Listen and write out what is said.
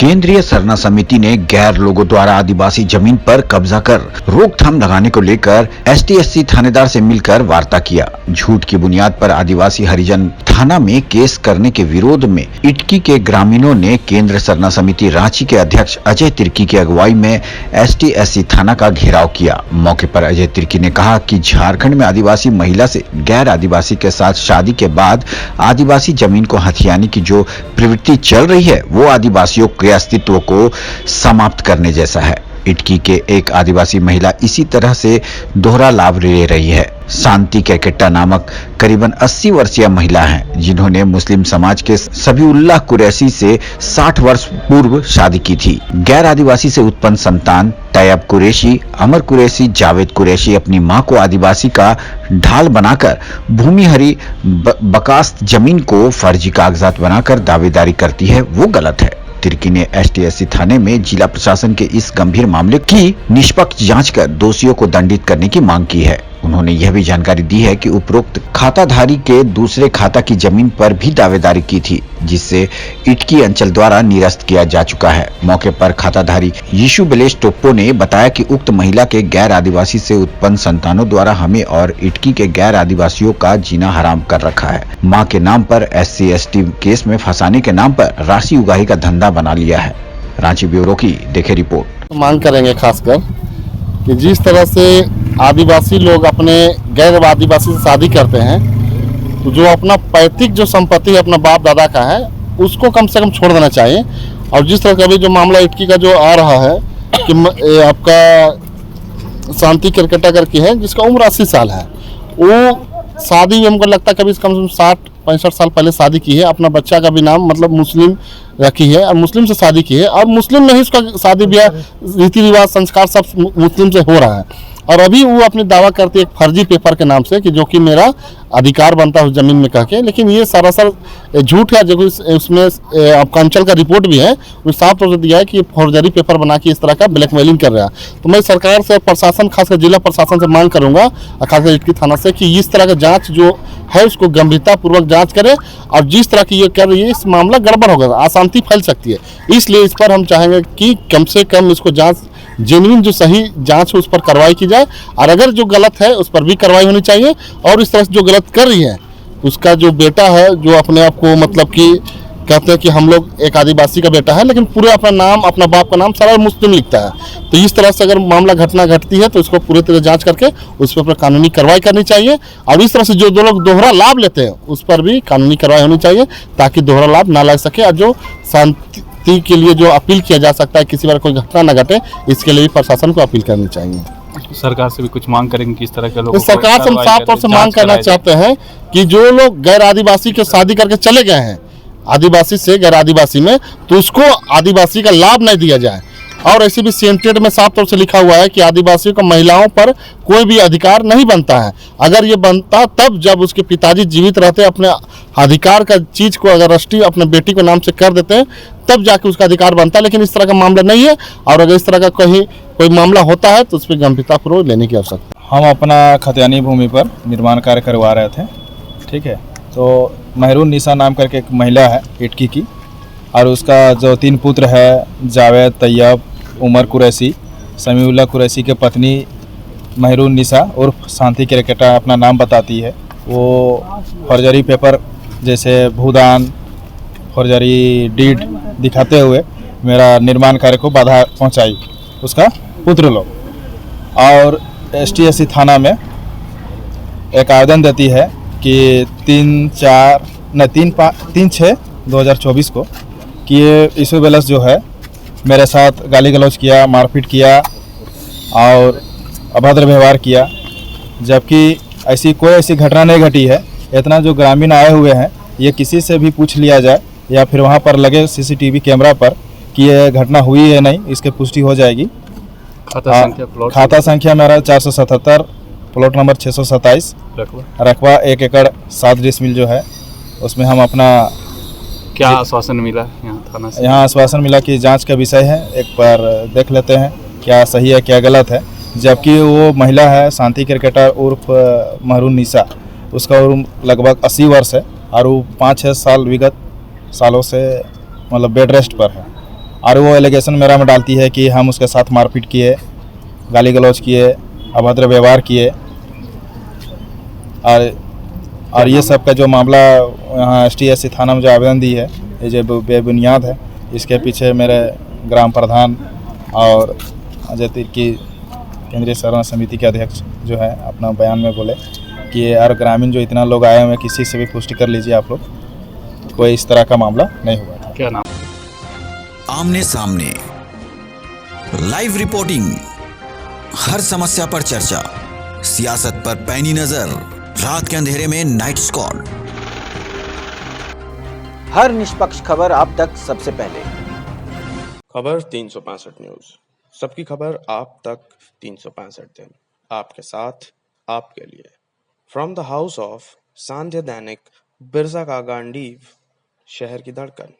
केंद्रीय सरना समिति ने गैर लोगों द्वारा आदिवासी जमीन पर कब्जा कर रोकथाम लगाने को लेकर एसटी-एससी थानेदार से मिलकर वार्ता किया। झूठ की बुनियाद पर आदिवासी हरिजन थाना में केस करने के विरोध में इटकी के ग्रामीणों ने केंद्र सरना समिति रांची के अध्यक्ष अजय तिर्की की अगुवाई में एसटी-एससी थाना का घेराव किया। मौके पर अजय तिर्की ने कहा कि झारखंड में आदिवासी महिला से गैर आदिवासी के साथ शादी के बाद आदिवासी जमीन को हथियाने की जो प्रवृत्ति चल रही है वो आदिवासियों के अस्तित्व को समाप्त करने जैसा है। इटकी के एक आदिवासी महिला इसी तरह से दोहरा लाभ ले रही है। शांति केरकेट्टा नामक करीबन 80 वर्षीय महिला हैं, जिन्होंने मुस्लिम समाज के सबीउल्लाह कुरैशी से 60 वर्ष पूर्व शादी की थी। गैर आदिवासी से उत्पन्न संतान तैयब कुरैशी, अमर कुरैशी, जावेद कुरैशी अपनी मां को आदिवासी का ढाल बनाकर भूमि हरी बकास्त जमीन को फर्जी कागजात बनाकर दावेदारी करती है, वो गलत है। तिर्की ने एसटी-एससी थाने में जिला प्रशासन के इस गंभीर मामले की निष्पक्ष जांच कर दोषियों को दंडित करने की मांग की है। उन्होंने यह भी जानकारी दी है कि उपरोक्त खाताधारी के दूसरे खाता की जमीन पर भी दावेदारी की थी, जिससे इटकी अंचल द्वारा निरस्त किया जा चुका है। मौके पर खाताधारी यीशु बलेश टोप्पो ने बताया कि उक्त महिला के गैर आदिवासी से उत्पन्न संतानों द्वारा हमें और इटकी के गैर आदिवासियों का जीना हराम कर रखा है। मां के नाम पर SC/ST केस में फंसाने के नाम पर राशि उगाही का धंधा बना लिया है। रांची ब्यूरो की देखे रिपोर्ट। मांग करेंगे खासकर कि जिस तरह से आदिवासी लोग अपने गैर आदिवासी से शादी करते हैं, तो जो अपना पैतृक जो संपत्ति है अपना बाप दादा का है उसको कम से कम छोड़ देना चाहिए। और जिस तरह का भी जो मामला इटकी का जो आ रहा है कि आपका शांति केरकेट्टा करके है जिसका उम्र 80 साल है, वो शादी भी हमको लगता है कभी कम से कम 60-65 साल पहले शादी की है। अपना बच्चा का भी नाम मतलब मुस्लिम रखी है और मुस्लिम से शादी की है और मुस्लिम में ही उसका शादी ब्याह रीति रिवाज संस्कार सब मुस्लिम से हो रहा है। और अभी वो अपनी दावा करती है एक फर्जी पेपर के नाम से कि जो कि मेरा अधिकार बनता है उस जमीन में कह के, लेकिन ये सरासर झूठ है। जो उसमें आपका अंचल का रिपोर्ट भी है, वो साफ तौर से दिया है कि फौर्जरी पेपर बना के इस तरह का ब्लैकमेलिंग कर रहा है। तो मैं सरकार से, प्रशासन, खासकर जिला प्रशासन से मांग करूंगा, खासकर इटकी थाना से, कि इस तरह का जांच जो है उसको गंभीरता पूर्वक जांच करें। और जिस तरह की ये कर रही है इस मामला गड़बड़ होगा, अशांति फैल सकती है। इसलिए इस पर हम चाहेंगे कि कम से कम इसको जांच जेन्युइन जो सही जांच है उस पर कार्रवाई की जाए, और अगर जो गलत है उस पर भी कार्रवाई होनी चाहिए। और इस तरह से जो गलत कर रही है उसका जो बेटा है, जो अपने आप को मतलब कि कहते हैं कि हम लोग एक आदिवासी का बेटा है, लेकिन पूरे अपना नाम, अपना बाप का नाम सारा मुस्लिम लिखता है। तो इस तरह से अगर मामला घटना घटती है तो इसको पूरी तरह जांच करके उस पर कानूनी कार्रवाई करनी चाहिए। और इस तरह से जो दो लोग दोहरा लाभ लेते हैं उस पर भी कानूनी कार्रवाई होनी चाहिए, ताकि दोहरा लाभ ना ले सके। और जो शांति के लिए जो अपील किया जा सकता है, किसी बार कोई घटना न घटे, इसके लिए भी प्रशासन को अपील करनी चाहिए। सरकार से भी कुछ मांग करेंगे किस तरह के लोग? सरकार से हम साफ तौर से मांग करना चाहते हैं कि जो लोग गैर आदिवासी के शादी करके चले गए हैं आदिवासी से गैर आदिवासी में, तो उसको आदिवासी का लाभ नहीं दिया जाए। और ऐसे भी सेंटेड में साफ तौर से लिखा हुआ है कि आदिवासियों को महिलाओं पर कोई भी अधिकार नहीं बनता है। अगर ये बनता तब जब उसके पिताजी जीवित रहते, अपने अधिकार का चीज को अगर रजिस्ट्री अपने बेटी के नाम से कर देते हैं तब जाके उसका अधिकार बनता है, लेकिन इस तरह का मामला नहीं है। और अगर इस तरह का कहीं कोई मामला होता है तो उस पर गंभीरतापूर्वक लेने की आवश्यकता। हम अपना खतियानी भूमि पर निर्माण कार्य करवा रहे थे, ठीक है। तो महरून निशा नाम करके एक महिला है इटकी की, और उसका जो 3 पुत्र है, जावेद, तैयब, उमर कुरैशी, समीउल्लाह कुरैशी के पत्नी महरून निशा उर्फ शांति केरकेट्टा अपना नाम बताती है। वो फर्जरी पेपर जैसे भूदान, फर्जरी डीड दिखाते हुए मेरा निर्माण कार्य को बाधा पहुंचाई उसका पुत्र लोग। और ST/SC थाना में एक आवेदन देती है कि 3/6/2024 को कि ये यीशु बलेश जो है मेरे साथ गाली गलौज किया, मारपीट किया और अभद्र व्यवहार किया, जबकि ऐसी कोई ऐसी घटना नहीं घटी है। इतना जो ग्रामीण आए हुए हैं, ये किसी से भी पूछ लिया जाए या फिर वहाँ पर लगे CCTV कैमरा पर कि ये घटना हुई है नहीं, इसकी पुष्टि हो जाएगी। खाता संख्या मेरा 477, प्लॉट नंबर 627, रकबा 1 एकड़ 7 डिसमिल जो है, उसमें हम अपना क्या आश्वासन मिला यहाँ थाना से? यहाँ आश्वासन मिला कि जांच का विषय है, एक बार देख लेते हैं क्या सही है क्या गलत है। जबकि वो महिला है शांति केरकेट्टा उर्फ महरून निशा, उसका उम्र लगभग 80 वर्ष है और वो 5-6 साल विगत सालों से मतलब बेड रेस्ट पर है। और वो एलिगेशन मेरा में डालती है कि हम उसके साथ मारपीट किए, गाली गलौज किए, अभद्र व्यवहार किए। और ये सब का जो मामला यहाँ ST/SC थाना में जो आवेदन दी है, ये जो बेबुनियाद है, इसके पीछे मेरे ग्राम प्रधान और अजय तिर्की केंद्रीय शरण समिति के अध्यक्ष जो है अपना बयान में बोले कि और ग्रामीण जो इतना लोग आए हुए हैं, किसी से भी पुष्टि कर लीजिए आप लोग, कोई इस तरह का मामला नहीं हुआ था। क्या नाम? आमने सामने लाइव रिपोर्टिंग, हर समस्या पर चर्चा, सियासत पर पैनी नजर, रात के अंधेरे में नाइट स्क्वाड। हर निष्पक्ष खबर आप तक सबसे पहले। खबर 365 न्यूज, सबकी खबर आप तक 365 दिन, आपके साथ, आपके लिए। फ्रॉम द हाउस ऑफ सांध्य दैनिक, बिरसा का गांडीव, शहर की धड़कन।